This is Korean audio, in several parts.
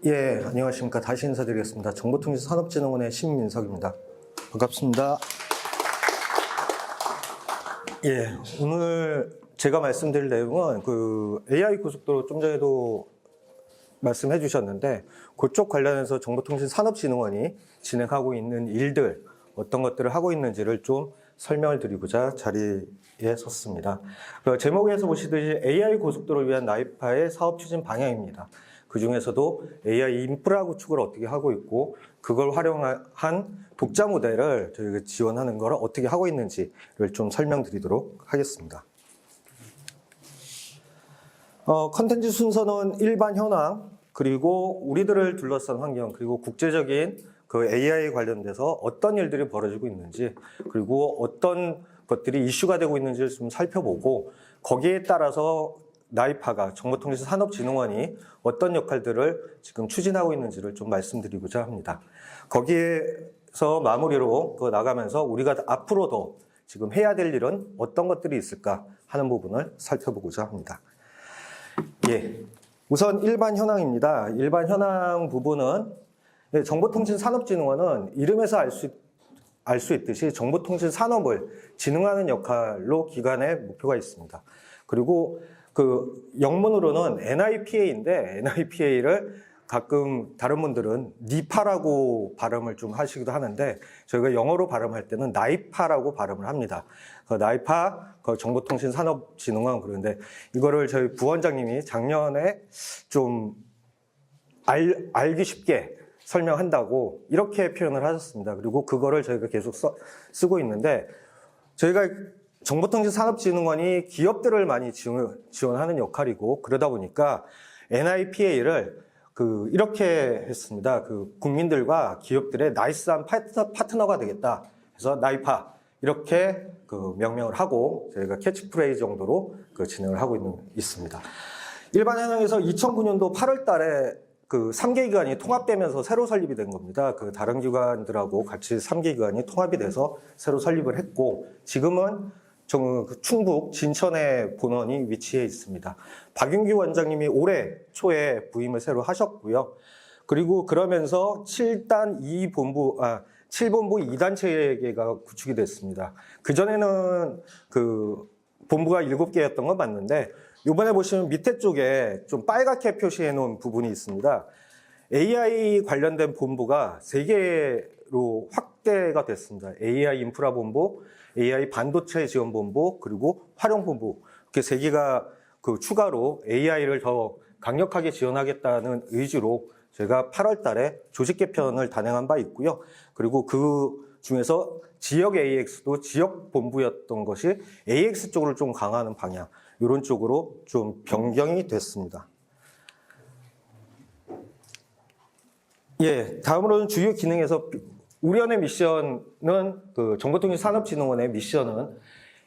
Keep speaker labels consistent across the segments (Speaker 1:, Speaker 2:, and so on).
Speaker 1: 예, 안녕하십니까. 다시 인사드리겠습니다. 정보통신산업진흥원의 신민석입니다. 반갑습니다. 예, 오늘 제가 말씀드릴 내용은 AI 고속도로 좀 전에도 말씀해 주셨는데 그쪽 관련해서 정보통신산업진흥원이 진행하고 있는 일들, 어떤 것들을 하고 있는지를 좀 설명을 드리고자 자리에 섰습니다. 제목에서 보시듯이 AI 고속도로를 위한 나이파의 사업 추진 방향입니다. 그 중에서도 AI 인프라 구축을 어떻게 하고 있고 그걸 활용한 독자 모델을 저희가 지원하는 걸 어떻게 하고 있는지를 좀 설명드리도록 하겠습니다. 컨텐츠 순서는 일반 현황, 그리고 우리들을 둘러싼 환경, 그리고 국제적인 AI 관련돼서 어떤 일들이 벌어지고 있는지, 그리고 어떤 것들이 이슈가 되고 있는지를 좀 살펴보고 거기에 따라서 나이파가 정보통신산업진흥원이 어떤 역할들을 지금 추진하고 있는지를 좀 말씀드리고자 합니다. 거기에서 마무리로 나가면서 우리가 앞으로 더 지금 해야 될 일은 어떤 것들이 있을까 하는 부분을 살펴보고자 합니다. 예, 우선 일반 현황입니다. 일반 현황 부분은 정보통신산업진흥원은 이름에서 알 수 있듯이 정보통신 산업을 진흥하는 역할로 기관의 목표가 있습니다. 그리고 영문으로는 NIPA인데 NIPA를 가끔 다른 분들은 니파라고 발음을 좀 하시기도 하는데 저희가 영어로 발음할 때는 나이파라고 발음을 합니다. 나이파 정보통신산업진흥원. 그런데 이거를 저희 부원장님이 작년에 좀 알기 쉽게 설명한다고 이렇게 표현을 하셨습니다. 그리고 그거를 저희가 계속 쓰고 있는데 저희가 정보통신산업진흥원이 기업들을 많이 지원하는 역할이고 그러다 보니까 NIPA를 이렇게 했습니다. 국민들과 기업들의 나이스한 파트너가 되겠다. 그래서 나이파 이렇게 명명을 하고 저희가 캐치프레이즈 정도로 진행을 하고 있습니다. 일반 현황에서 2009년도 8월 달에 3개 기관이 통합되면서 새로 설립이 된 겁니다. 다른 기관들하고 같이 3개 기관이 통합이 돼서 새로 설립을 했고 지금은 충북 진천에 본원이 위치해 있습니다. 박윤규 원장님이 올해 초에 부임을 새로 하셨고요. 그리고 그러면서 7본부 2단 체계가 구축이 됐습니다. 그전에는 본부가 7개였던 건 맞는데 이번에 보시면 밑에 쪽에 좀 빨갛게 표시해 놓은 부분이 있습니다. AI 관련된 본부가 3개로 확대가 됐습니다. AI 인프라 본부, AI 반도체 지원 본부, 그리고 활용 본부. 이렇게 3개가 추가로 AI를 더 강력하게 지원하겠다는 의지로 제가 8월 달에 조직 개편을 단행한 바 있고요. 그리고 그 중에서 지역 AX도 지역 본부였던 것이 AX 쪽으로 좀 강화하는 방향, 이런 쪽으로 좀 변경이 됐습니다. 예, 다음으로는 주요 기능에서 우리원의 미션은 정보통신산업진흥원의 미션은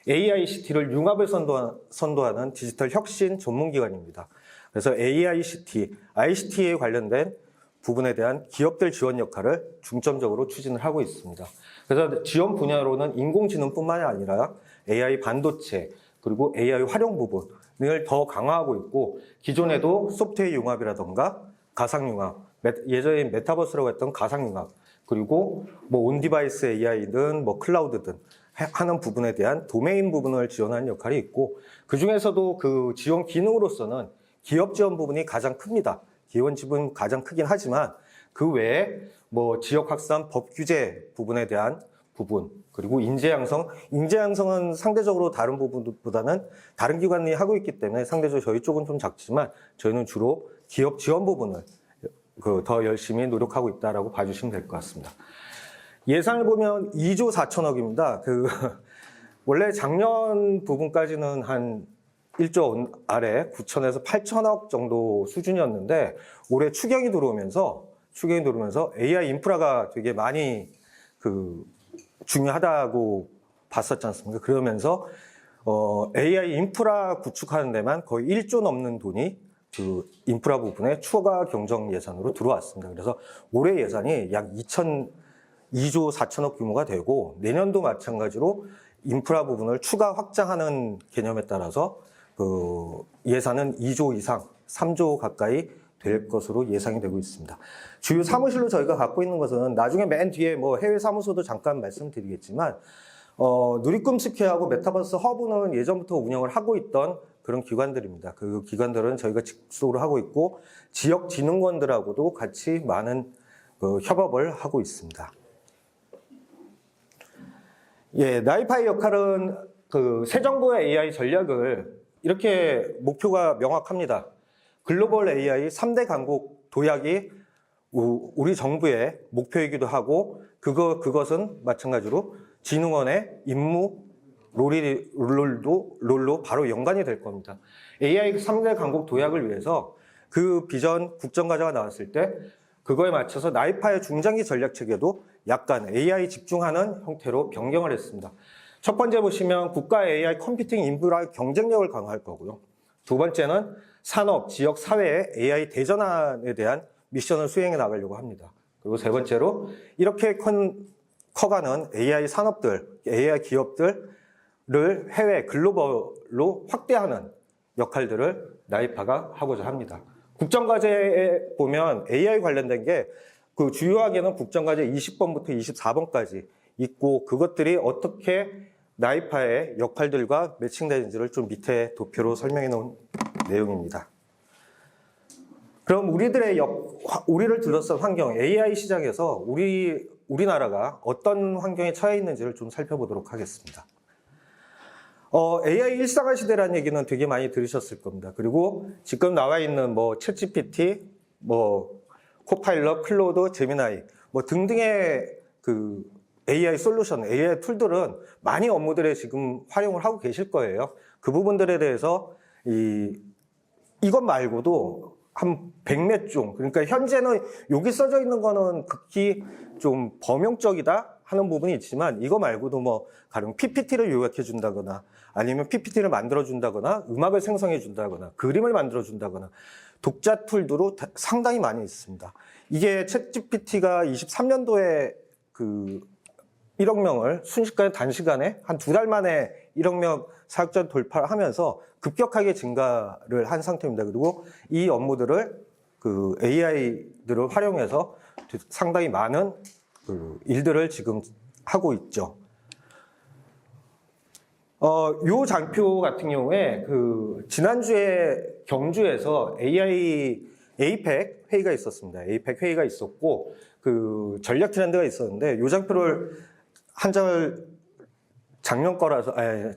Speaker 1: AICT를 융합을 선도하는 디지털 혁신 전문기관입니다. 그래서 AICT, ICT에 관련된 부분에 대한 기업들 지원 역할을 중점적으로 추진을 하고 있습니다. 그래서 지원 분야로는 인공지능뿐만이 아니라 AI 반도체, 그리고 AI 활용 부분을 더 강화하고 있고 기존에도 소프트웨어 융합이라던가 가상융합, 예전에 메타버스라고 했던 가상융합, 그리고 온디바이스 AI든 클라우드든 하는 부분에 대한 도메인 부분을 지원하는 역할이 있고 그중에서도 지원 기능으로서는 기업 지원 부분이 가장 큽니다. 기원 지분 가장 크긴 하지만 그 외에 지역 확산 법 규제 부분에 대한 부분, 그리고 인재 양성은 상대적으로 다른 부분보다는 다른 기관이 하고 있기 때문에 상대적으로 저희 쪽은 좀 작지만 저희는 주로 기업 지원 부분을 더 열심히 노력하고 있다라고 봐주시면 될 것 같습니다. 예산을 보면 2조 4천억입니다. 원래 작년 부분까지는 한 1조 아래 9천에서 8천억 정도 수준이었는데 올해 추경이 들어오면서 AI 인프라가 되게 많이 중요하다고 봤었지 않습니까? 그러면서 AI 인프라 구축하는 데만 거의 1조 넘는 돈이 인프라 부분에 추가 경정 예산으로 들어왔습니다. 그래서 올해 예산이 약 2조 4천억 규모가 되고 내년도 마찬가지로 인프라 부분을 추가 확장하는 개념에 따라서 예산은 2조 이상, 3조 가까이 될 것으로 예상이 되고 있습니다. 주요 사무실로 저희가 갖고 있는 것은 나중에 맨 뒤에 뭐 해외 사무소도 잠깐 말씀드리겠지만 누리꿈치케하고 메타버스 허브는 예전부터 운영을 하고 있던 그런 기관들입니다. 그 기관들은 저희가 직속으로 하고 있고 지역진흥원들하고도 같이 많은 협업을 하고 있습니다. 예, 나이파의 역할은 새 정부의 AI 전략을 이렇게 목표가 명확합니다. 글로벌 AI 3대 강국 도약이 우리 정부의 목표이기도 하고 그것은 마찬가지로 진흥원의 임무 롤로 바로 연관이 될 겁니다. AI 3대 강국 도약을 위해서 그 비전 국정과제가 나왔을 때 그거에 맞춰서 나이파의 중장기 전략 체계도 약간 AI 집중하는 형태로 변경을 했습니다. 첫 번째 보시면 국가 AI 컴퓨팅 인프라 경쟁력을 강화할 거고요. 두 번째는 산업, 지역, 사회의 AI 대전환에 대한 미션을 수행해 나가려고 합니다. 그리고 세 번째로 이렇게 커가는 AI 산업들, AI 기업들을 해외 글로벌로 확대하는 역할들을 나이파가 하고자 합니다. 국정과제에 보면 AI 관련된 게 주요하게는 국정과제 20번부터 24번까지 있고 그것들이 어떻게 나이파의 역할들과 매칭되는지를 좀 밑에 도표로 설명해 놓은 내용입니다. 그럼 우리를 둘러싼 환경, AI 시장에서 우리나라가 어떤 환경에 처해 있는지를 좀 살펴보도록 하겠습니다. AI 일상화 시대라는 얘기는 되게 많이 들으셨을 겁니다. 그리고 지금 나와 있는 챗GPT, 코파일럿, 클로드, 제미나이 등등의 AI 솔루션, AI 툴들은 많이 업무들에 지금 활용을 하고 계실 거예요. 그 부분들에 대해서 이것 말고도 한 100몇 종, 그러니까 현재는 여기 써져 있는 거는 극히 좀 범용적이다 하는 부분이 있지만 이거 말고도 가령 PPT를 요약해 준다거나 아니면 PPT를 만들어 준다거나 음악을 생성해 준다거나 그림을 만들어 준다거나 독자 툴들로 상당히 많이 있습니다. 이게 챗GPT가 23년도에 1억 명을 순식간에 단시간에 한 2달 만에 1억 명 사용자 돌파를 하면서 급격하게 증가를 한 상태입니다. 그리고 이 업무들을 AI들을 활용해서 상당히 많은 일들을 지금 하고 있죠. 요 장표 같은 경우에 지난주에 경주에서 APEC 회의가 있었습니다. APEC 회의가 있었고 전략 트렌드가 있었는데 요 장표를 한 장을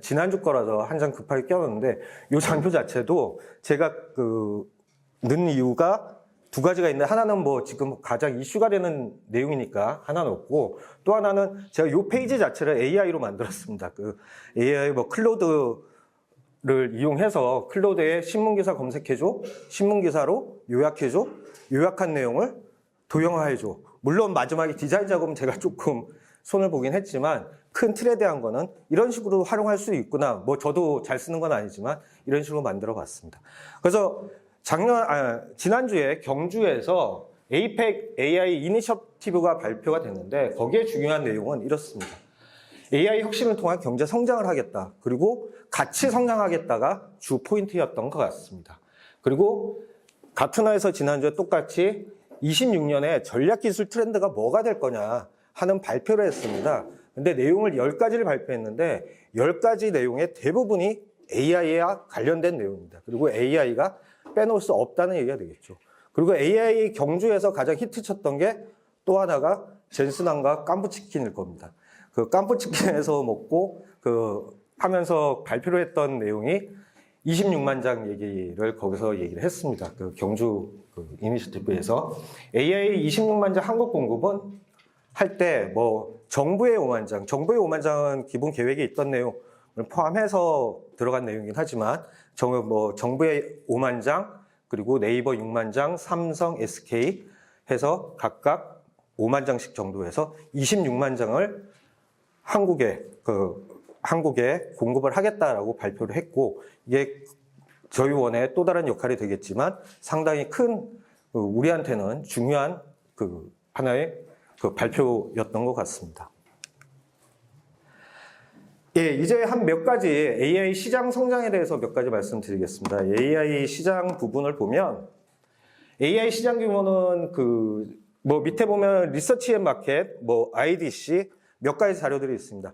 Speaker 1: 지난주 거라서 한 장 급하게 껴놨는데 요 장표 자체도 제가 넣은 이유가 두 가지가 있는데 하나는 지금 가장 이슈가 되는 내용이니까 하나 넣었고 또 하나는 제가 요 페이지 자체를 AI로 만들었습니다. AI 클로드를 이용해서 클로드에 신문기사 검색해줘, 신문기사로 요약해줘, 요약한 내용을 도형화해줘. 물론 마지막에 디자인 작업은 제가 조금 손을 보긴 했지만 큰 틀에 대한 거는 이런 식으로 활용할 수 있구나. 저도 잘 쓰는 건 아니지만 이런 식으로 만들어 봤습니다. 그래서 지난주에 경주에서 APEC AI 이니셔티브가 발표가 됐는데 거기에 중요한 내용은 이렇습니다. AI 혁신을 통한 경제 성장을 하겠다. 그리고 같이 성장하겠다가 주 포인트였던 것 같습니다. 그리고 가트너에서 지난주에 똑같이 26년에 전략기술 트렌드가 뭐가 될 거냐 하는 발표를 했습니다. 근데 내용을 10가지를 발표했는데 10가지 내용의 대부분이 AI와 관련된 내용입니다. 그리고 AI가 빼놓을 수 없다는 얘기가 되겠죠. 그리고 AI 경주에서 가장 히트쳤던 게 또 하나가 젠스난과 깐부치킨일 겁니다. 깐부치킨에서 먹고 하면서 발표를 했던 내용이 26만 장 얘기를 거기서 얘기를 했습니다. 경주 이니셔티브에서 AI 26만 장 한국 공급은 할 때 정부의 5만 장, 정부의 5만 장은 기본 계획에 있던 내용을 포함해서 들어간 내용이긴 하지만 정부의 5만 장, 그리고 네이버 6만 장, 삼성, SK 해서 각각 5만 장씩 정도 해서 26만 장을 한국에 공급을 하겠다라고 발표를 했고 이게 저희 원의 또 다른 역할이 되겠지만 상당히 큰 우리한테는 중요한 하나의 발표였던 것 같습니다. 예, 이제 한 몇 가지 AI 시장 성장에 대해서 몇 가지 말씀드리겠습니다. AI 시장 부분을 보면 AI 시장 규모는 뭐 밑에 보면 리서치 앤 마켓, 뭐 IDC 몇 가지 자료들이 있습니다.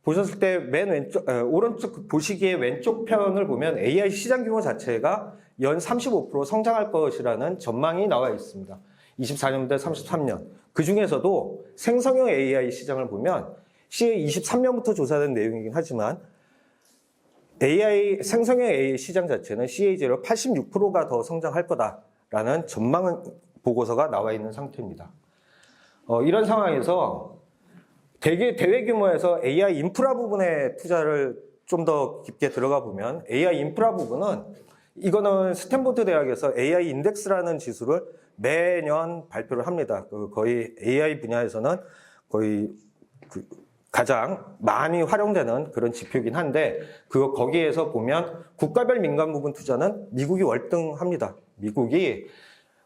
Speaker 1: 보셨을 때 맨 왼쪽, 오른쪽 보시기에 왼쪽 편을 보면 AI 시장 규모 자체가 연 35% 성장할 것이라는 전망이 나와 있습니다. 24년부터 33년. 그 중에서도 생성형 AI 시장을 보면 CA 23년부터 조사된 내용이긴 하지만 생성형 AI 시장 자체는 CAG로 86%가 더 성장할 거다라는 전망 보고서가 나와 있는 상태입니다. 이런 상황에서 대개 대외 규모에서 AI 인프라 부분에 투자를 좀 더 깊게 들어가 보면 AI 인프라 부분은 이거는 스탠포드 대학에서 AI 인덱스라는 지수를 매년 발표를 합니다. 거의 AI 분야에서는 거의 가장 많이 활용되는 그런 지표이긴 한데 거기에서 보면 국가별 민간 부분 투자는 미국이 월등합니다. 미국이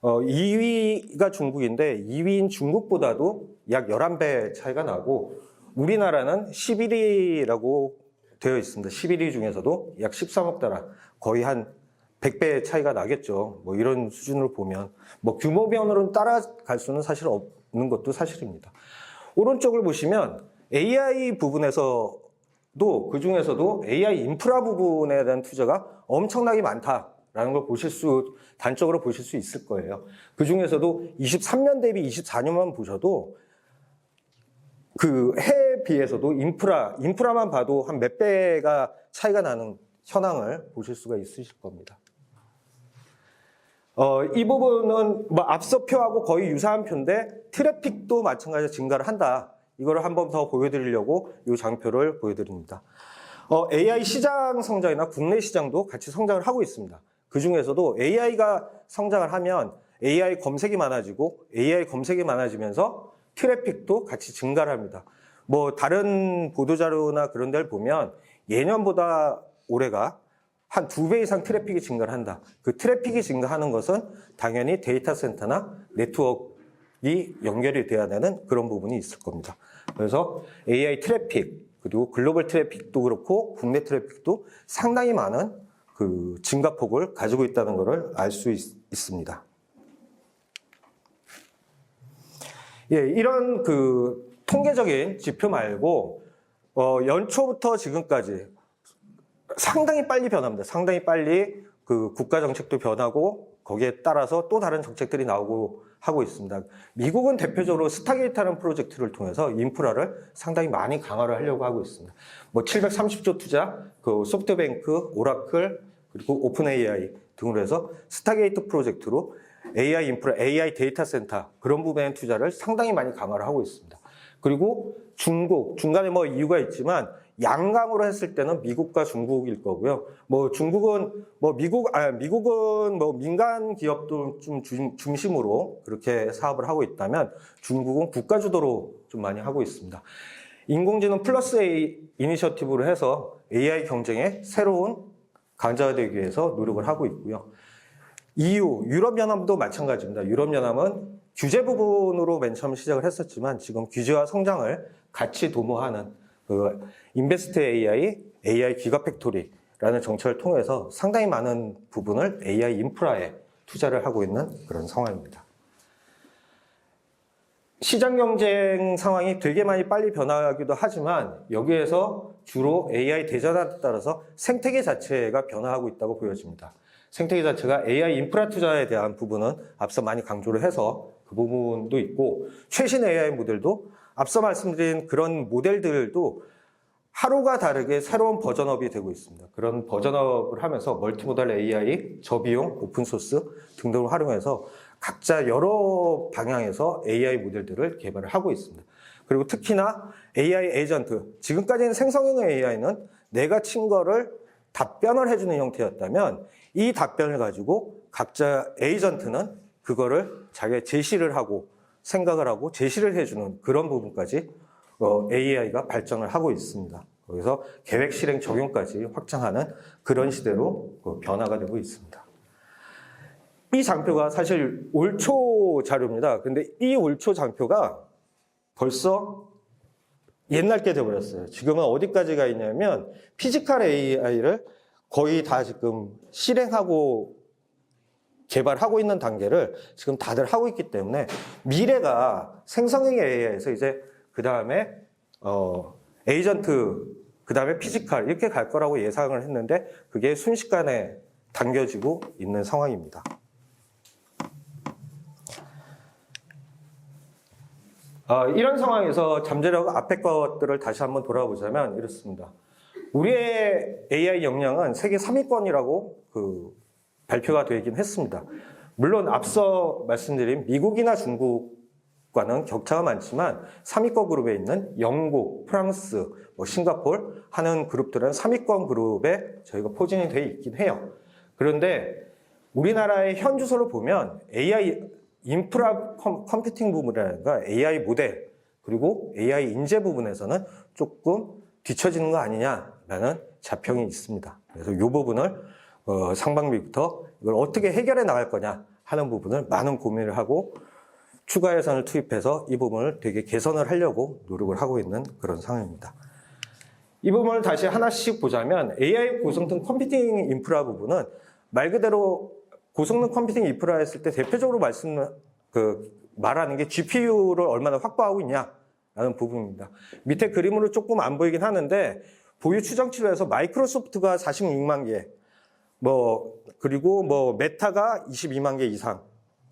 Speaker 1: 2위가 중국인데 2위인 중국보다도 약 11배 차이가 나고 우리나라는 11위라고 되어 있습니다. 11위 중에서도 약 13억 달러, 거의 한 100배 차이가 나겠죠. 뭐 이런 수준으로 보면 뭐 규모면으로는 따라갈 수는 사실 없는 것도 사실입니다. 오른쪽을 보시면 AI 부분에서도 그 중에서도 AI 인프라 부분에 대한 투자가 엄청나게 많다라는 걸 단적으로 보실 수 있을 거예요. 그 중에서도 23년 대비 24년만 보셔도 해에 비해서도 인프라만 봐도 한 몇 배가 차이가 나는 현황을 보실 수가 있으실 겁니다. 이 부분은 뭐 앞서 표하고 거의 유사한 표인데 트래픽도 마찬가지로 증가를 한다. 이거를 한 번 더 보여드리려고 이 장표를 보여드립니다. AI 시장 성장이나 국내 시장도 같이 성장을 하고 있습니다. 그 중에서도 AI가 성장을 하면 AI 검색이 많아지고 AI 검색이 많아지면서 트래픽도 같이 증가를 합니다. 뭐 다른 보도자료나 그런 데를 보면 예년보다 올해가 한 2배 이상 트래픽이 증가를 한다. 그 트래픽이 증가하는 것은 당연히 데이터 센터나 네트워크가 연결이 돼야 되는 그런 부분이 있을 겁니다. 그래서 AI 트래픽, 그리고 글로벌 트래픽도 그렇고 국내 트래픽도 상당히 많은 증가폭을 가지고 있다는 것을 알 수 있습니다. 예, 이런 통계적인 지표 말고 연초부터 지금까지 상당히 빨리 변합니다. 상당히 빨리 국가 정책도 변하고 거기에 따라서 또 다른 정책들이 나오고 하고 있습니다. 미국은 대표적으로 스타게이트라는 프로젝트를 통해서 인프라를 상당히 많이 강화를 하려고 하고 있습니다. 뭐 730조 투자, 소프트뱅크, 오라클, 그리고 오픈 AI 등으로 해서 스타게이트 프로젝트로 AI 인프라, AI 데이터 센터 그런 부분의 투자를 상당히 많이 강화를 하고 있습니다. 그리고 중간에 뭐 이유가 있지만 양강으로 했을 때는 미국과 중국일 거고요. 뭐 중국은 미국은 뭐 민간 기업도 좀 중심으로 그렇게 사업을 하고 있다면 중국은 국가 주도로 좀 많이 하고 있습니다. 인공지능 플러스 A 이니셔티브로 해서 AI 경쟁의 새로운 강자가 되기 위해서 노력을 하고 있고요. 유럽연합도 마찬가지입니다. 유럽연합은 규제 부분으로 맨 처음 시작을 했었지만 지금 규제와 성장을 같이 도모하는 인베스트 AI 기가팩토리라는 정책을 통해서 상당히 많은 부분을 AI 인프라에 투자를 하고 있는 그런 상황입니다. 시장 경쟁 상황이 되게 많이 빨리 변화하기도 하지만 여기에서 주로 AI 대전환에 따라서 생태계 자체가 변화하고 있다고 보여집니다. 생태계 자체가 AI 인프라 투자에 대한 부분은 앞서 많이 강조를 해서 그 부분도 있고 최신 AI 모델도 앞서 말씀드린 그런 모델들도 하루가 다르게 새로운 버전업이 되고 있습니다. 그런 버전업을 하면서 멀티모달 AI, 저비용, 오픈소스 등등을 활용해서 각자 여러 방향에서 AI 모델들을 개발을 하고 있습니다. 그리고 특히나 AI 에이전트, 지금까지는 생성형 AI는 내가 친 거를 답변을 해주는 형태였다면 이 답변을 가지고 각자 에이전트는 그거를 자기가 제시를 하고 생각을 하고 제시를 해주는 그런 부분까지 AI가 발전을 하고 있습니다. 거기서 계획 실행 적용까지 확장하는 그런 시대로 변화가 되고 있습니다. 이 장표가 사실 올 초 자료입니다. 근데 이 올 초 장표가 벌써 옛날 게 되어버렸어요. 지금은 어디까지 가 있냐면 피지컬 AI를 거의 다 지금 실행하고 개발하고 있는 단계를 지금 다들 하고 있기 때문에 미래가 생성형 AI에서 이제 그 다음에 에이전트, 그 다음에 피지컬 이렇게 갈 거라고 예상을 했는데 그게 순식간에 당겨지고 있는 상황입니다. 이런 상황에서 잠재력 앞에 것들을 다시 한번 돌아보자면 이렇습니다. 우리의 AI 역량은 세계 3위권이라고 발표가 되긴 했습니다. 물론 앞서 말씀드린 미국이나 중국과는 격차가 많지만 3위권 그룹에 있는 영국, 프랑스, 싱가포르 하는 그룹들은 3위권 그룹에 저희가 포진이 되어 있긴 해요. 그런데 우리나라의 현 주소를 보면 AI 인프라 컴퓨팅 부분이라든가 AI 모델 그리고 AI 인재 부분에서는 조금 뒤처지는 거 아니냐라는 자평이 있습니다. 그래서 이 부분을 상반기부터 이걸 어떻게 해결해 나갈 거냐 하는 부분을 많은 고민을 하고 추가 예산을 투입해서 이 부분을 되게 개선을 하려고 노력을 하고 있는 그런 상황입니다. 이 부분을 다시 하나씩 보자면 AI 고성능 컴퓨팅 인프라 부분은 말 그대로 고성능 컴퓨팅 인프라 했을 때 대표적으로 말하는 게 GPU를 얼마나 확보하고 있냐라는 부분입니다. 밑에 그림으로 조금 안 보이긴 하는데 보유 추정치로 해서 마이크로소프트가 46만 개, 그리고 메타가 22만 개 이상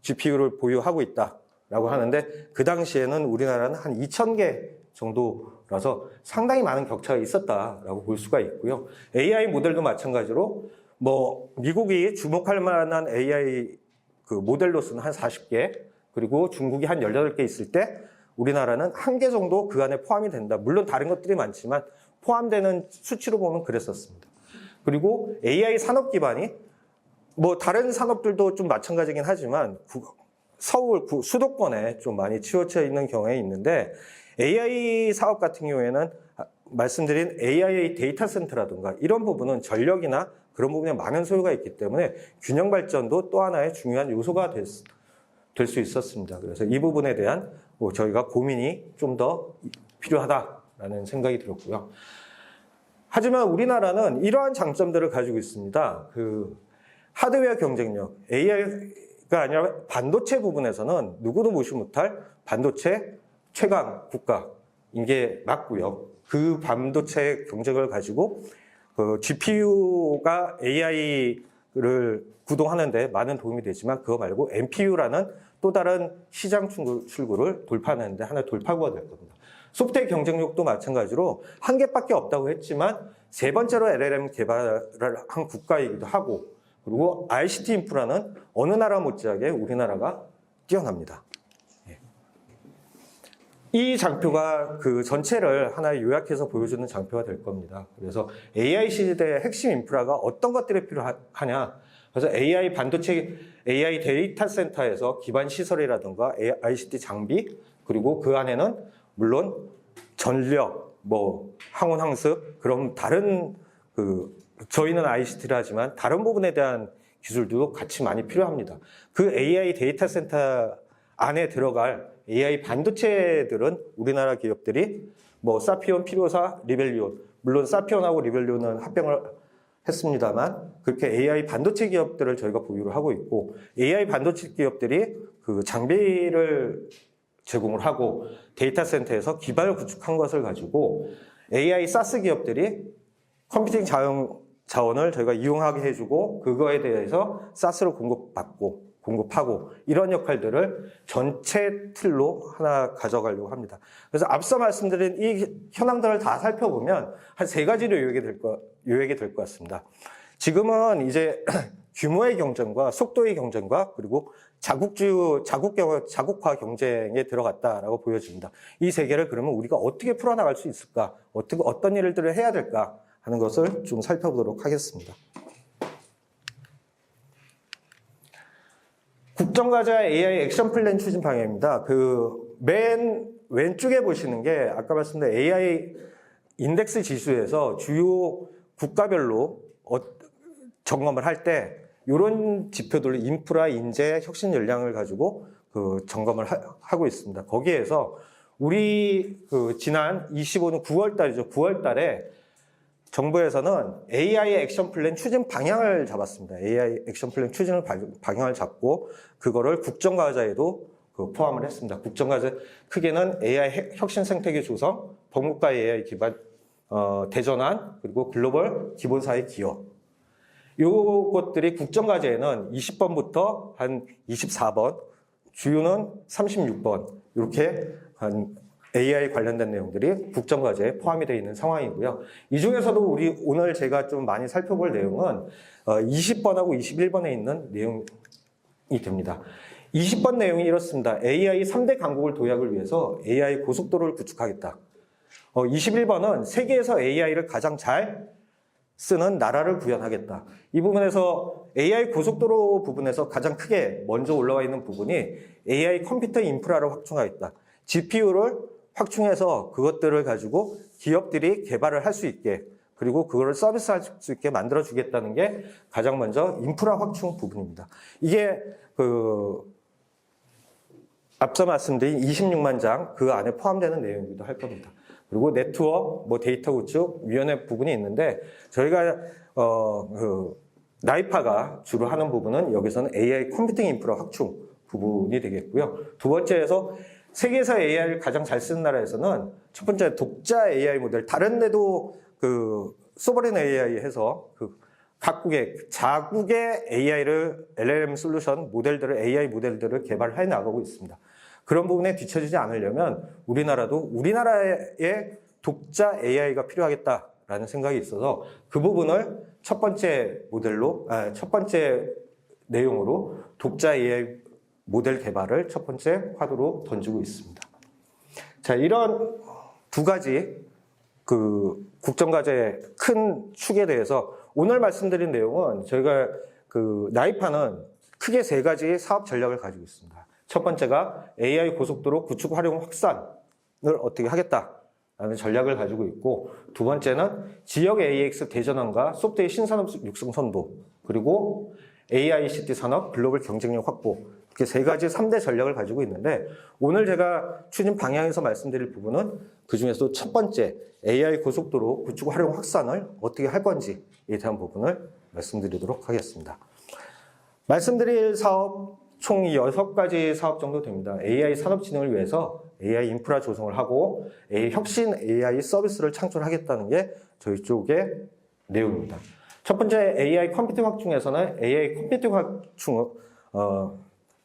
Speaker 1: GPU를 보유하고 있다라고 하는데 그 당시에는 우리나라는 한 2,000개 정도라서 상당히 많은 격차가 있었다라고 볼 수가 있고요. AI 모델도 마찬가지로 미국이 주목할 만한 AI 모델로서는 한 40개, 그리고 중국이 한 18개 있을 때 우리나라는 1개 정도 그 안에 포함이 된다. 물론 다른 것들이 많지만 포함되는 수치로 보면 그랬었습니다. 그리고 AI 산업 기반이 다른 산업들도 좀 마찬가지긴 하지만 서울 수도권에 좀 많이 치우쳐 있는 경우에 있는데 AI 사업 같은 경우에는 말씀드린 AI 데이터 센터라든가 이런 부분은 전력이나 그런 부분에 많은 소요가 있기 때문에 균형 발전도 또 하나의 중요한 요소가 될 수 있었습니다. 그래서 이 부분에 대한 저희가 고민이 좀 더 필요하다라는 생각이 들었고요. 하지만 우리나라는 이러한 장점들을 가지고 있습니다. 하드웨어 경쟁력, AI가 아니라 반도체 부분에서는 누구도 무시 못할 반도체 최강 국가인 게 맞고요. 그 반도체 경쟁을 가지고 GPU가 AI를 구동하는데 많은 도움이 되지만 그거 말고 NPU라는 또 다른 시장 출구를 돌파하는데 하나의 돌파구가 될 겁니다. 소프트웨어 경쟁력도 마찬가지로 한 개밖에 없다고 했지만 세 번째로 LLM 개발을 한 국가이기도 하고 그리고 ICT 인프라는 어느 나라 못지않게 우리나라가 뛰어납니다. 이 장표가 그 전체를 하나의 요약해서 보여주는 장표가 될 겁니다. 그래서 AI 시대의 핵심 인프라가 어떤 것들이 필요하냐. 그래서 AI 반도체, AI 데이터 센터에서 기반 시설이라든가 ICT 장비, 그리고 그 안에는 물론 전력, 항원 항습, 그런 다른 저희는 ICT를 하지만 다른 부분에 대한 기술도 같이 많이 필요합니다. 그 AI 데이터 센터 안에 들어갈 AI 반도체들은 우리나라 기업들이 사피온, 피로사, 리벨리온, 물론 사피온하고 리벨리온은 합병을 했습니다만 그렇게 AI 반도체 기업들을 저희가 보유를 하고 있고 AI 반도체 기업들이 그 장비를 제공을 하고 데이터 센터에서 기반을 구축한 것을 가지고 AI SaaS 기업들이 컴퓨팅 자원을 저희가 이용하게 해주고 그거에 대해서 SaaS를 공급하고 이런 역할들을 전체 틀로 하나 가져가려고 합니다. 그래서 앞서 말씀드린 이 현황들을 다 살펴보면 한 3가지로 요약이 될 것 같습니다. 지금은 이제 규모의 경쟁과 속도의 경쟁과 그리고 자국화 경쟁에 들어갔다라고 보여집니다. 이 3개를 그러면 우리가 어떻게 풀어나갈 수 있을까? 어떤 일들을 해야 될까? 하는 것을 좀 살펴보도록 하겠습니다. 국정과제와 AI 액션 플랜 추진 방향입니다. 맨 왼쪽에 보시는 게 아까 말씀드린 AI 인덱스 지수에서 주요 국가별로 점검을 할 때 이런 지표들을 인프라, 인재, 혁신 역량을 가지고 점검을 하고 있습니다. 거기에서 우리 지난 25년 9월 달이죠. 9월 달에 정부에서는 AI 액션 플랜 추진 방향을 잡았습니다. AI 액션 플랜 추진을 방향을 잡고 그거를 국정과제에도 포함을 했습니다. 국정과제 크게는 AI 혁신 생태계 조성, 법무과 AI 기반 대전환, 그리고 글로벌 기본사회 기여. 요것들이 국정과제에는 20번부터 한 24번, 주요는 36번 이렇게 한 AI 관련된 내용들이 국정과제에 포함이 되어 있는 상황이고요. 이 중에서도 우리 오늘 제가 좀 많이 살펴볼 내용은 20번하고 21번에 있는 내용이 됩니다. 20번 내용이 이렇습니다. AI 3대 강국을 도약을 위해서 AI 고속도로를 구축하겠다. 21번은 세계에서 AI를 가장 잘 쓰는 나라를 구현하겠다. 이 부분에서 AI 고속도로 부분에서 가장 크게 먼저 올라와 있는 부분이 AI 컴퓨터 인프라를 확충하겠다. GPU를 확충해서 그것들을 가지고 기업들이 개발을 할 수 있게 그리고 그거를 서비스할 수 있게 만들어 주겠다는 게 가장 먼저 인프라 확충 부분입니다. 이게 앞서 말씀드린 26만 장 그 안에 포함되는 내용이기도 할 겁니다. 그리고 네트워크, 데이터 구축, 위원회 부분이 있는데 저희가 나이파가 주로 하는 부분은 여기서는 AI 컴퓨팅 인프라 확충 부분이 되겠고요. 두 번째에서 세계에서 AI를 가장 잘 쓰는 나라에서는 첫 번째 독자 AI 모델, 다른 데도 소버린 AI 해서 각국의 자국의 AI를 LLM 솔루션 모델들을 AI 모델들을 개발해 나가고 있습니다. 그런 부분에 뒤처지지 않으려면 우리나라도 우리나라의 독자 AI가 필요하겠다라는 생각이 있어서 그 부분을 첫 번째 내용으로 독자 AI 모델 개발을 첫 번째 화두로 던지고 있습니다. 자, 이런 두 가지 국정과제의 큰 축에 대해서 오늘 말씀드린 내용은 저희가 나이파는 크게 세 가지 사업 전략을 가지고 있습니다. 첫 번째가 AI 고속도로 구축 활용 확산을 어떻게 하겠다라는 전략을 가지고 있고, 두 번째는 지역 AX 대전환과 소프트웨어 신산업 육성 선도, 그리고 AICT 산업 글로벌 경쟁력 확보, 이렇게 세 가지 3대 전략을 가지고 있는데, 오늘 제가 추진 방향에서 말씀드릴 부분은 그 중에서도 첫 번째 AI 고속도로 구축 활용 확산을 어떻게 할 건지에 대한 부분을 말씀드리도록 하겠습니다. 말씀드릴 사업 총 6가지 사업 정도 됩니다. AI 산업 진흥을 위해서 AI 인프라 조성을 하고 혁신 AI 서비스를 창출하겠다는 게 저희 쪽의 내용입니다. 첫 번째 AI 컴퓨팅 확충에서는 AI 컴퓨팅 확충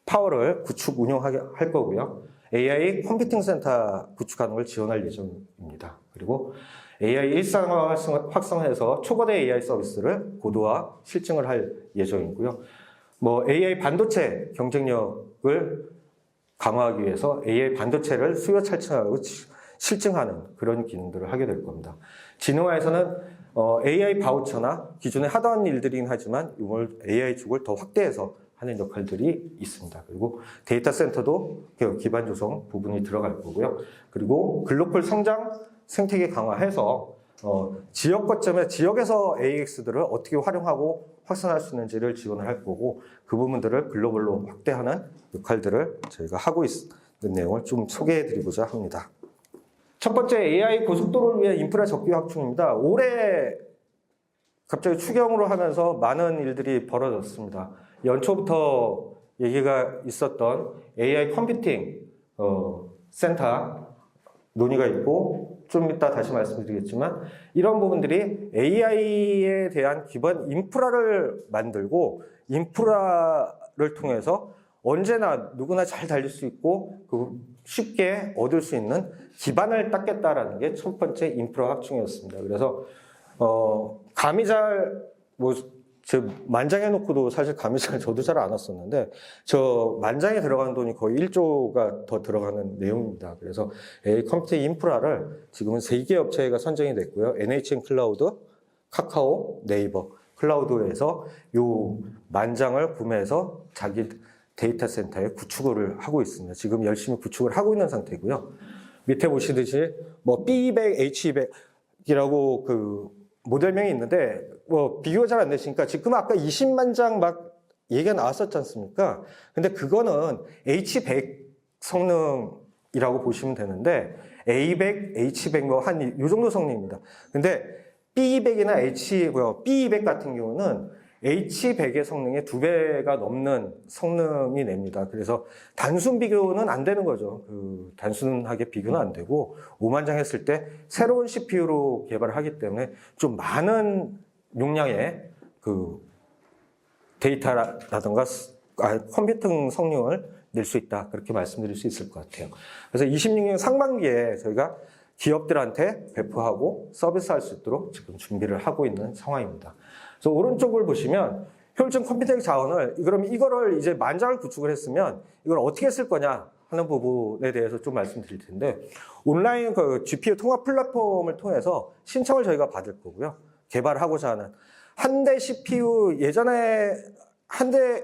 Speaker 1: 파워를 구축 운영할 거고요. AI 컴퓨팅 센터 구축하는 걸 지원할 예정입니다. 그리고 AI 일상화 확산해서 초거대 AI 서비스를 고도화 실증을 할 예정이고요. AI 반도체 경쟁력을 강화하기 위해서 AI 반도체를 수요 찰층하고 실증하는 그런 기능들을 하게 될 겁니다. 진흥화에서는 AI 바우처나 기존에 하던 일들이긴 하지만 이걸 AI 쪽을 더 확대해서 하는 역할들이 있습니다. 그리고 데이터 센터도 기반 조성 부분이 들어갈 거고요. 그리고 글로벌 성장 생태계 강화해서 지역 거점에 지역에서 AX들을 어떻게 활용하고 확산할 수 있는지를 지원을 할 거고, 그 부분들을 글로벌로 확대하는 역할들을 저희가 하고 있는 내용을 좀 소개해 드리고자 합니다. 첫 번째 AI 고속도로를 위한 인프라 접기 확충입니다. 올해 갑자기 추경으로 하면서 많은 일들이 벌어졌습니다. 연초부터 얘기가 있었던 AI 컴퓨팅 센터 논의가 있고, 좀 이따 다시 말씀드리겠지만 이런 부분들이 AI에 대한 기본 인프라를 만들고 인프라를 통해서 언제나 누구나 잘 달릴 수 있고 쉽게 얻을 수 있는 기반을 닦겠다라는 게 첫 번째 인프라 확충이었습니다. 그래서 감이 만장해 놓고도 사실 감이 저도 잘 안 왔었는데, 저 만장에 들어가는 돈이 거의 1조가 더 들어가는 내용입니다. 그래서 AI 컴퓨팅 인프라를 지금은 3개 업체가 선정이 됐고요. NHN 클라우드, 카카오, 네이버 클라우드에서 요 만장을 구매해서 자기 데이터 센터에 구축을 하고 있습니다. 지금 열심히 구축을 하고 있는 상태고요. 밑에 보시듯이 B200, H200이라고 모델명이 있는데 비교가 잘 안 되시니까 지금 아까 20만 장 막 얘기가 나왔었지 않습니까? 근데 그거는 H100 성능이라고 보시면 되는데 A100, H100 한 이 정도 성능입니다. 근데 B200이나 B200 같은 경우는 H100의 성능의 2배가 넘는 성능이 냅니다. 그래서 단순 비교는 안 되는 거죠. 단순하게 비교는 안 되고 오만장했을 때 새로운 CPU로 개발을 하기 때문에 좀 많은 용량의 데이터라든가 컴퓨팅 성능을 낼 수 있다. 그렇게 말씀드릴 수 있을 것 같아요. 그래서 26년 상반기에 저희가 기업들한테 배포하고 서비스할 수 있도록 지금 준비를 하고 있는 상황입니다. 그래서 오른쪽을 보시면 효율적 컴퓨팅 자원을, 그럼 이거를 이제 만장을 구축을 했으면 이걸 어떻게 쓸 거냐 하는 부분에 대해서 좀 말씀드릴 텐데, 온라인 GPU 통합 플랫폼을 통해서 신청을 저희가 받을 거고요. 개발하고자 하는 한 대 CPU, 예전에 한 대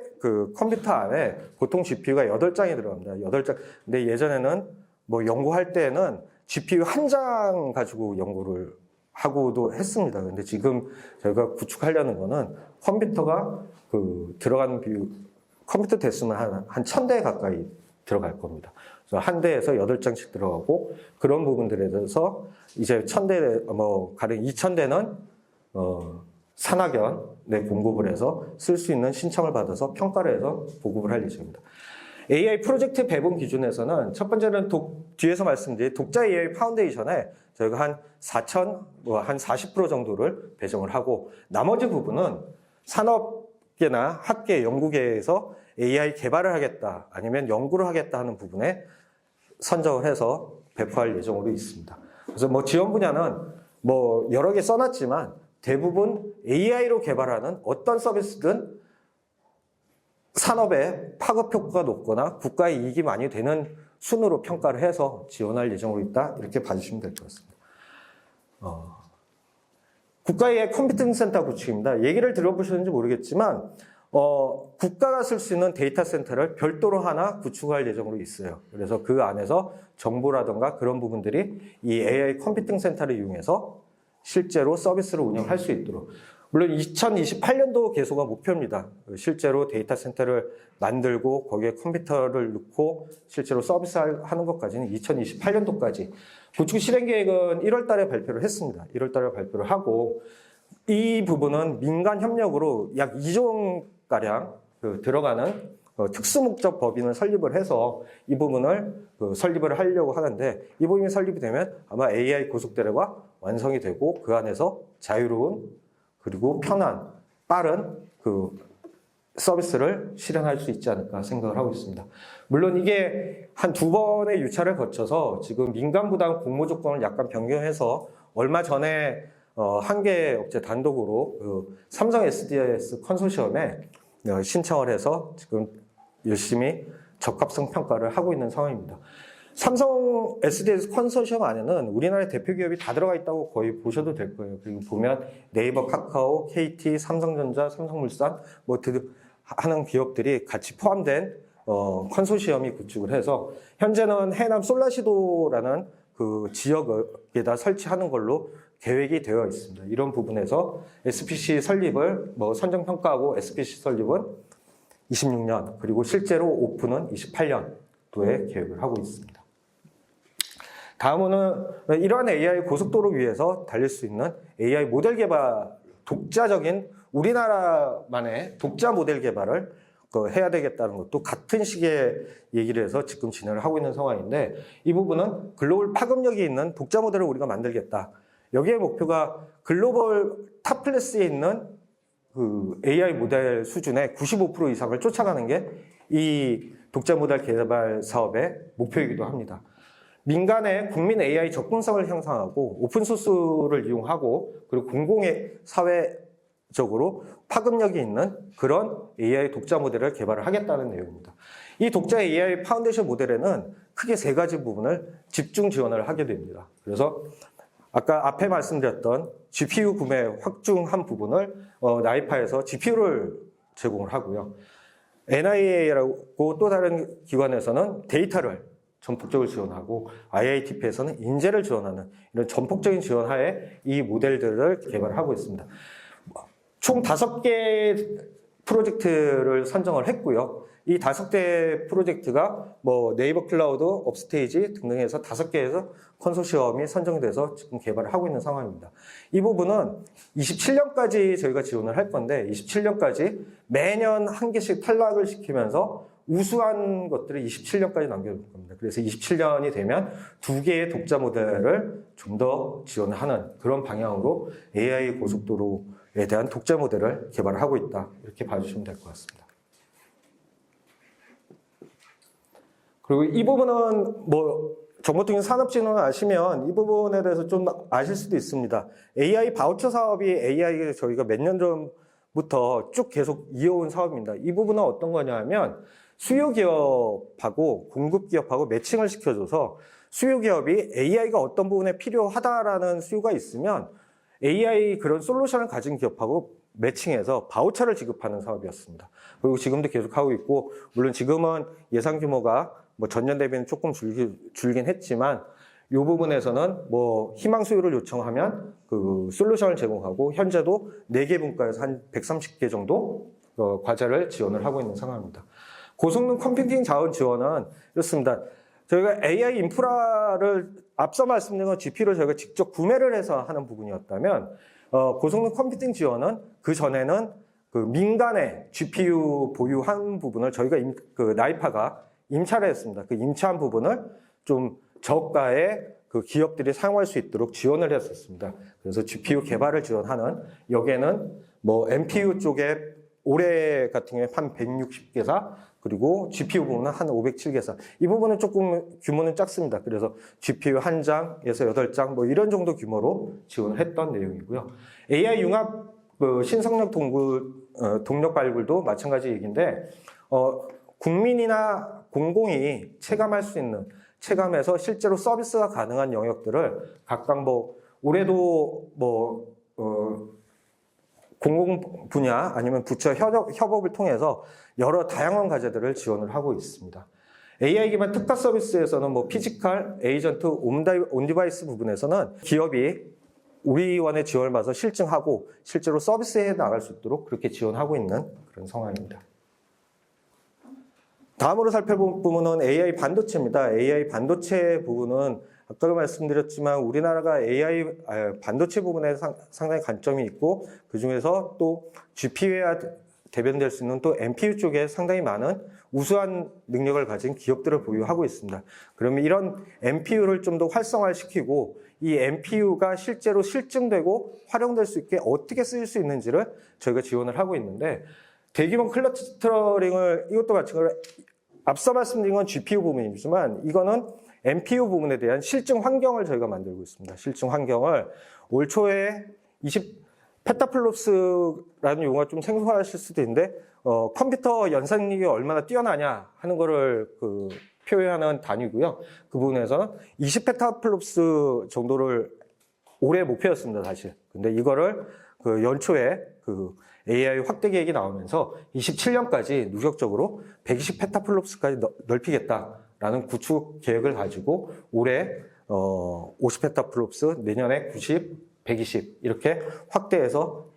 Speaker 1: 컴퓨터 안에 보통 GPU가 8장이 들어갑니다. 8장. 근데 예전에는 뭐 연구할 때는 GPU 한 장 가지고 연구를 하고도 했습니다. 근데 지금 저희가 구축하려는 거는 컴퓨터가 들어가는 컴퓨터 대수는 한 1000대 가까이 들어갈 겁니다. 그래서 한 대에서 8장씩 들어가고, 그런 부분들에 대해서 이제 1000대, 가령 2000대는, 산학연에 공급을 해서 쓸 수 있는 신청을 받아서 평가를 해서 보급을 할 예정입니다. AI 프로젝트 배분 기준에서는 첫 번째는 뒤에서 말씀드린 독자 AI 파운데이션에 저희가 한 40% 정도를 배정을 하고, 나머지 부분은 산업계나 학계, 연구계에서 AI 개발을 하겠다, 아니면 연구를 하겠다 하는 부분에 선정을 해서 배포할 예정으로 있습니다. 그래서 지원 분야는 여러 개 써놨지만 대부분 AI로 개발하는 어떤 서비스든 산업에 파급 효과가 높거나 국가의 이익이 많이 되는 순으로 평가를 해서 지원할 예정으로 있다. 이렇게 봐주시면 될 것 같습니다. 국가의 컴퓨팅 센터 구축입니다. 얘기를 들어보셨는지 모르겠지만 국가가 쓸 수 있는 데이터 센터를 별도로 하나 구축할 예정으로 있어요. 그래서 그 안에서 정보라든가 그런 부분들이 이 AI 컴퓨팅 센터를 이용해서 실제로 서비스를 운영할 수 있도록, 물론 2028년도 개소가 목표입니다. 실제로 데이터 센터를 만들고 거기에 컴퓨터를 넣고 실제로 서비스하는 것까지는 2028년도까지. 구축 실행 계획은 1월 달에 발표를 했습니다. 1월 달에 발표를 하고, 이 부분은 민간 협력으로 약 2조가량 들어가는 특수목적 법인을 설립을 해서 이 부분을 설립을 하려고 하는데, 이 부분이 설립이 되면 아마 AI 고속도로가 완성이 되고 그 안에서 자유로운 그리고 편한, 빠른 서비스를 실현할 수 있지 않을까 생각을 하고 있습니다. 물론 이게 한 2번의 유찰을 거쳐서 지금 민간 부담 공모 조건을 약간 변경해서 얼마 전에 한 개 업체 단독으로 삼성 SDS 컨소시엄에 신청을 해서 지금 열심히 적합성 평가를 하고 있는 상황입니다. 삼성 SDS 컨소시엄 안에는 우리나라의 대표 기업이 다 들어가 있다고 거의 보셔도 될 거예요. 그리고 보면 네이버, 카카오, KT, 삼성전자, 삼성물산 하는 기업들이 같이 포함된 컨소시엄이 구축을 해서 현재는 해남 솔라시도라는 지역에다 설치하는 걸로 계획이 되어 있습니다. 이런 부분에서 SPC 설립을 선정평가하고 SPC 설립은 26년, 그리고 실제로 오픈은 28년도에 계획을 하고 있습니다. 다음은 이러한 AI 고속도로 위에서 달릴 수 있는 AI 모델 개발, 독자적인 우리나라만의 독자 모델 개발을 해야 되겠다는 것도 같은 시기에 얘기를 해서 지금 진행을 하고 있는 상황인데, 이 부분은 글로벌 파급력이 있는 독자 모델을 우리가 만들겠다. 여기에 목표가 글로벌 탑 클래스에 있는 AI 모델 수준의 95% 이상을 쫓아가는 게 이 독자 모델 개발 사업의 목표이기도 합니다. 민간의 국민 AI 접근성을 향상하고 오픈소스를 이용하고 그리고 공공의 사회적으로 파급력이 있는 그런 AI 독자 모델을 개발을 하겠다는 내용입니다. 이 독자 AI 파운데이션 모델에는 크게 3가지 부분을 집중 지원을 하게 됩니다. 그래서 아까 앞에 말씀드렸던 GPU 구매 확충한 부분을 나이파에서 GPU를 제공을 하고요. NIA라고 또 다른 기관에서는 데이터를 전폭적으로 지원하고 IITP에서는 인재를 지원하는 이런 전폭적인 지원하에 이 모델들을 개발하고 있습니다. 총 5개 프로젝트를 선정을 했고요. 이 5개 프로젝트가 뭐 네이버 클라우드, 업스테이지 등등해서 5개에서 컨소시엄이 선정돼서 지금 개발을 하고 있는 상황입니다. 이 부분은 27년까지 저희가 지원을 할 건데 27년까지 매년 한 개씩 탈락을 시키면서 우수한 것들을 27년까지 남겨둘 겁니다. 그래서 27년이 되면 2개의 독자 모델을 좀 더 지원하는 그런 방향으로 AI 고속도로에 대한 독자 모델을 개발을 하고 있다. 이렇게 봐주시면 될 것 같습니다. 그리고 이 부분은 뭐 정보통신 산업진흥을 아시면 이 부분에 대해서 좀 아실 수도 있습니다. AI 바우처 사업이 AI가 저희가 몇 년 전부터 쭉 계속 이어온 사업입니다. 이 부분은 어떤 거냐 하면 수요 기업하고 공급 기업하고 매칭을 시켜줘서 수요 기업이 AI가 어떤 부분에 필요하다라는 수요가 있으면 AI 그런 솔루션을 가진 기업하고 매칭해서 바우처를 지급하는 사업이었습니다. 그리고 지금도 계속 하고 있고, 물론 지금은 예상 규모가 뭐 전년 대비는 조금 줄긴 했지만, 이 부분에서는 뭐 희망 수요를 요청하면 그 솔루션을 제공하고, 현재도 4개 분과에서 한 130개 정도 과제를 지원을 하고 있는 상황입니다. 고성능 컴퓨팅 자원 지원은 이렇습니다. 저희가 AI 인프라를 앞서 말씀드린 건 GPU를 저희가 직접 구매를 해서 하는 부분이었다면, 고성능 컴퓨팅 지원은 그 전에는 그 민간의 GPU 보유한 부분을 저희가 그 나이파가 임차를 했습니다. 그 임차한 부분을 좀 저가의 그 기업들이 사용할 수 있도록 지원을 했었습니다. 그래서 GPU 개발을 지원하는, 여기에는 뭐 NPU 쪽에 올해 같은 경우에 한 160개사, 그리고 GPU 부분은 한 507개사. 이 부분은 조금 규모는 작습니다. 그래서 GPU 1장에서 8장 뭐 이런 정도 규모로 지원을 했던 내용이고요. AI 융합 신성력 동력 발굴도 마찬가지 얘기인데, 국민이나 공공이 체감할 수 있는, 체감해서 실제로 서비스가 가능한 영역들을 각각 뭐 올해도 공공 분야 아니면 부처 협업을 통해서 여러 다양한 과제들을 지원을 하고 있습니다. AI 기반 특화 서비스에서는 뭐 피지컬, 에이전트, 온디바이스 부분에서는 기업이 우리원의 지원을 받아서 실증하고 실제로 서비스해 나갈 수 있도록 그렇게 지원하고 있는 그런 상황입니다. 다음으로 살펴볼 부분은 AI 반도체입니다. AI 반도체 부분은 아까도 말씀드렸지만 우리나라가 AI 반도체 부분에 상당히 관점이 있고, 그중에서 또 GPU에 대변될 수 있는 또 NPU 쪽에 상당히 많은 우수한 능력을 가진 기업들을 보유하고 있습니다. 그러면 이런 NPU를 좀 더 활성화시키고 이 NPU가 실제로 실증되고 활용될 수 있게 어떻게 쓰일 수 있는지를 저희가 지원을 하고 있는데, 대규모 클러스터링을, 이것도 마찬가지로 앞서 말씀드린 건 GPU 부분이지만 이거는 NPU 부분에 대한 실증 환경을 저희가 만들고 있습니다. 실증 환경을 올 초에 20 페타플롭스라는 용어가 좀 생소하실 수도 있는데, 컴퓨터 연산력이 얼마나 뛰어나냐 하는 거를 표현하는 단위고요. 그 부분에서는 20 페타플롭스 정도를 올해 목표였습니다, 사실. 근데 이거를 연초에 AI 확대 계획이 나오면서 27년까지 누적적으로 120 페타플롭스까지 넓히겠다라는 구축 계획을 가지고 올해 50 페타플롭스, 내년에 90, 120 이렇게 확대해서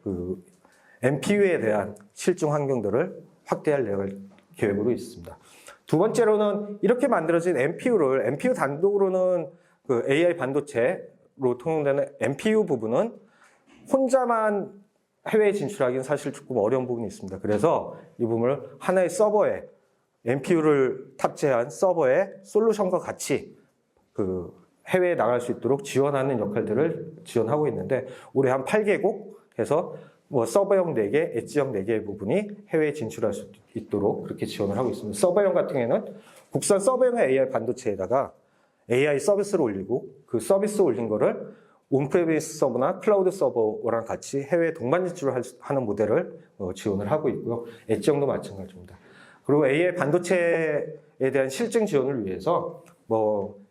Speaker 1: NPU에 대한 실증 환경들을 확대할 계획으로 있습니다. 두 번째로는 이렇게 만들어진 NPU 단독으로는 AI 반도체로 통용되는 NPU 부분은 혼자만 해외에 진출하기는 사실 조금 어려운 부분이 있습니다. 그래서 이 부분을 하나의 서버에, NPU를 탑재한 서버에 솔루션과 같이 해외에 나갈 수 있도록 지원하는 역할들을 지원하고 있는데, 올해 한 8개국 해서 뭐 서버형 4개, 엣지형 4개의 부분이 해외에 진출할 수 있도록 그렇게 지원을 하고 있습니다. 서버형 같은 경우에는 국산 서버형 AI 반도체에다가 AI 서비스를 올리고, 그 서비스 올린 거를 온프레미스 서버나 클라우드 서버랑 같이 해외에 동반 진출을 하는 모델을 지원을 하고 있고요. 엣지형도 마찬가지입니다. 그리고 AI 반도체에 대한 실증 지원을 위해서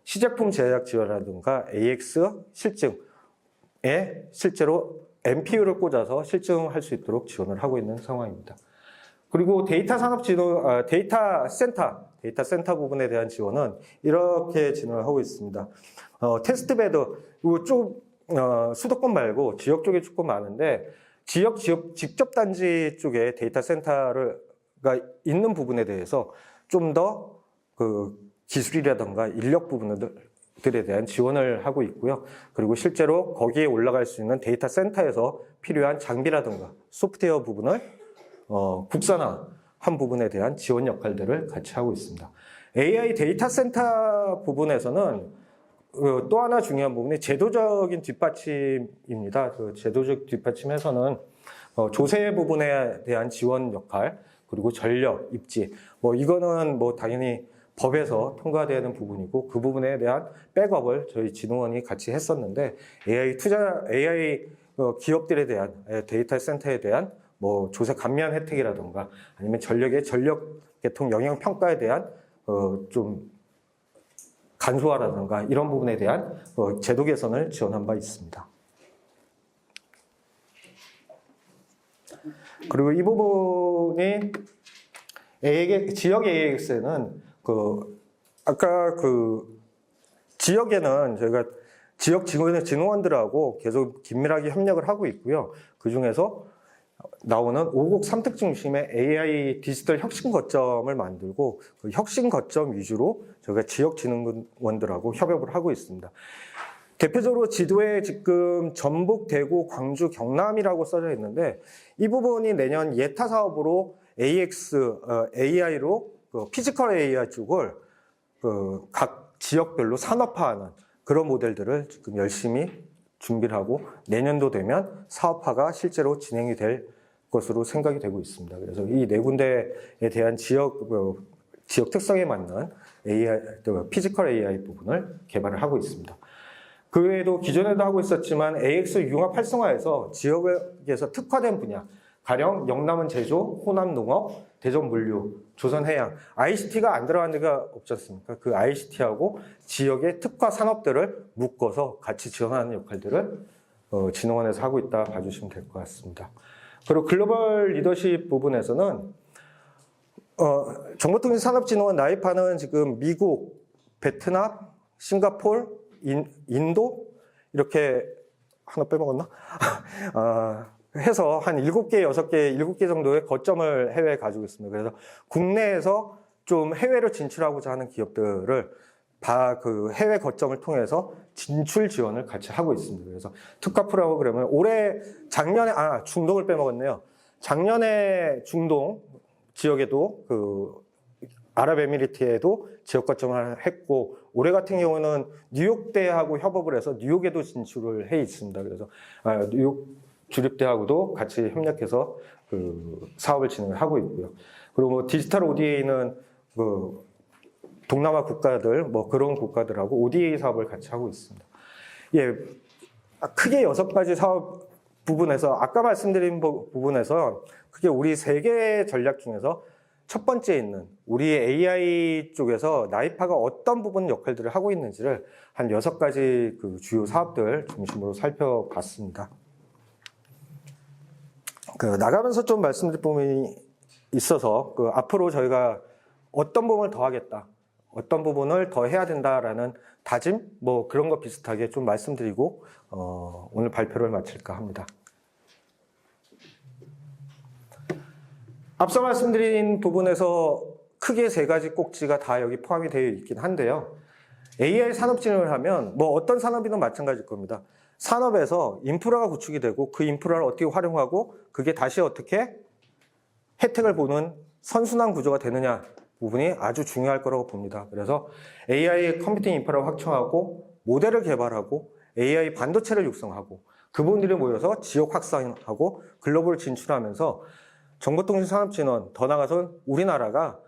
Speaker 1: 시제품 제작 지원이라든가 AX 실증에 실제로 NPU를 꽂아서 실증할 수 있도록 지원을 하고 있는 상황입니다. 그리고 데이터 센터 부분에 대한 지원은 이렇게 진행을 하고 있습니다. 테스트베드, 수도권 말고 지역 쪽에 조금 많은데, 지역 직접 단지 쪽에 데이터 센터가 있는 부분에 대해서 좀 더 그 기술이라든가 인력 부분들에 대한 지원을 하고 있고요. 그리고 실제로 거기에 올라갈 수 있는 데이터 센터에서 필요한 장비라든가 소프트웨어 부분을 국산화한 부분에 대한 지원 역할들을 같이 하고 있습니다. AI 데이터 센터 부분에서는 또 하나 중요한 부분이 제도적인 뒷받침입니다. 그 제도적 뒷받침에서는 조세 부분에 대한 지원 역할, 그리고 전력, 입지, 이거는 당연히 법에서 통과되는 부분이고 그 부분에 대한 백업을 저희 진흥원이 같이 했었는데 AI 기업들에 대한 데이터 센터에 대한 조세 감면 혜택이라든가 아니면 전력 계통 영향 평가에 대한 좀 간소화라든가 이런 부분에 대한 제도 개선을 지원한 바 있습니다. 그리고 이 부분이 지역 AX에는 아까 지역에는 저희가 지역 진흥원들하고 계속 긴밀하게 협력을 하고 있고요. 그 중에서 나오는 5곡 3특 중심의 AI 디지털 혁신 거점을 만들고 그 혁신 거점 위주로 저희가 지역 진흥원들하고 협업을 하고 있습니다. 대표적으로 지도에 지금 전북, 대구, 광주, 경남이라고 써져 있는데 이 부분이 내년 예타 사업으로 AI로 피지컬 AI 쪽을 각 지역별로 산업화하는 그런 모델들을 지금 열심히 준비를 하고 내년도 되면 사업화가 실제로 진행이 될 것으로 생각이 되고 있습니다. 그래서 이 네 군데에 대한 지역 특성에 맞는 피지컬 AI 부분을 개발을 하고 있습니다. 그 외에도 기존에도 하고 있었지만 AX 융합 활성화에서 지역에서 특화된 분야, 가령 영남은 제조, 호남 농업, 대전 물류, 조선 해양, ICT가 안 들어간 데가 없지 않습니까? 그 ICT하고 지역의 특화 산업들을 묶어서 같이 지원하는 역할들을 진흥원에서 하고 있다 봐주시면 될 것 같습니다. 그리고 글로벌 리더십 부분에서는 정보통신산업진흥원 나이파는 지금 미국, 베트남, 싱가포르, 인도 이렇게 하나 빼먹었나? 해서 한 7개 정도의 거점을 해외에 가지고 있습니다. 그래서 국내에서 좀 해외로 진출하고자 하는 기업들을 그 해외 거점을 통해서 진출 지원을 같이 하고 있습니다. 그래서 특화프라고 그러면 작년에 중동을 빼먹었네요. 작년에 중동 지역에도 아랍에미리트에도 지역 거점을 했고 올해 같은 경우는 뉴욕대하고 협업을 해서 뉴욕에도 진출을 해 있습니다. 그래서 뉴욕 주립대하고도 같이 협력해서 사업을 진행을 하고 있고요. 그리고 디지털 ODA는 동남아 국가들 그런 국가들하고 ODA 사업을 같이 하고 있습니다. 예, 크게 6가지 사업 부분에서 아까 말씀드린 부분에서 크게 우리 3개 전략 중에서 첫 번째 있는 우리 AI 쪽에서 나이파가 어떤 부분 역할들을 하고 있는지를 한 6가지 주요 사업들 중심으로 살펴봤습니다. 나가면서 좀 말씀드릴 부분이 있어서 앞으로 저희가 어떤 부분을 더 하겠다, 어떤 부분을 더 해야 된다라는 다짐, 그런 거 비슷하게 좀 말씀드리고 오늘 발표를 마칠까 합니다. 앞서 말씀드린 부분에서 크게 3가지 꼭지가 다 여기 포함이 되어 있긴 한데요. AI 산업진흥을 하면 어떤 산업이든 마찬가지일 겁니다. 산업에서 인프라가 구축이 되고 그 인프라를 어떻게 활용하고 그게 다시 어떻게 혜택을 보는 선순환 구조가 되느냐 부분이 아주 중요할 거라고 봅니다. 그래서 AI 컴퓨팅 인프라를 확충하고 모델을 개발하고 AI 반도체를 육성하고 그분들이 모여서 지역 확산하고 글로벌 진출하면서 정보통신산업진흥원 더 나아가서 우리나라가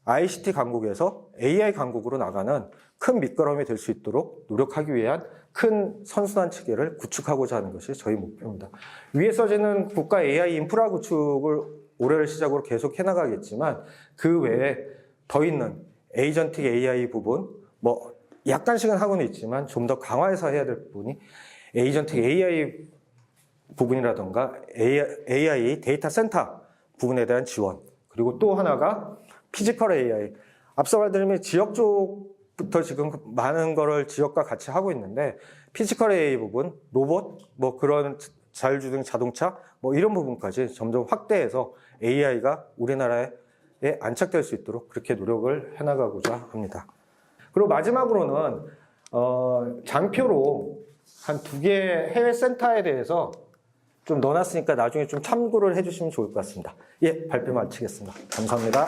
Speaker 1: ICT 강국에서 AI 강국으로 나가는 큰 밑거름이 될 수 있도록 노력하기 위한 큰 선순환 체계를 구축하고자 하는 것이 저희 목표입니다. 위에 써지는 국가 AI 인프라 구축을 올해를 시작으로 계속 해나가겠지만 그 외에 더 있는 에이전틱 AI 부분, 약간씩은 하고는 있지만 좀 더 강화해서 해야 될 부분이 에이전틱 AI 부분이라던가 AI 데이터 센터 부분에 대한 지원, 그리고 또 하나가 피지컬 AI. 앞서 말드리면 지역 쪽부터 지금 많은 거를 지역과 같이 하고 있는데 피지컬 AI 부분, 로봇, 그런 자율주행 자동차 뭐 이런 부분까지 점점 확대해서 AI가 우리나라에 안착될 수 있도록 그렇게 노력을 해나가고자 합니다. 그리고 마지막으로는 장표로 한 2개 해외 센터에 대해서 좀 넣어놨으니까 나중에 좀 참고를 해주시면 좋을 것 같습니다. 예, 발표 마치겠습니다. 감사합니다.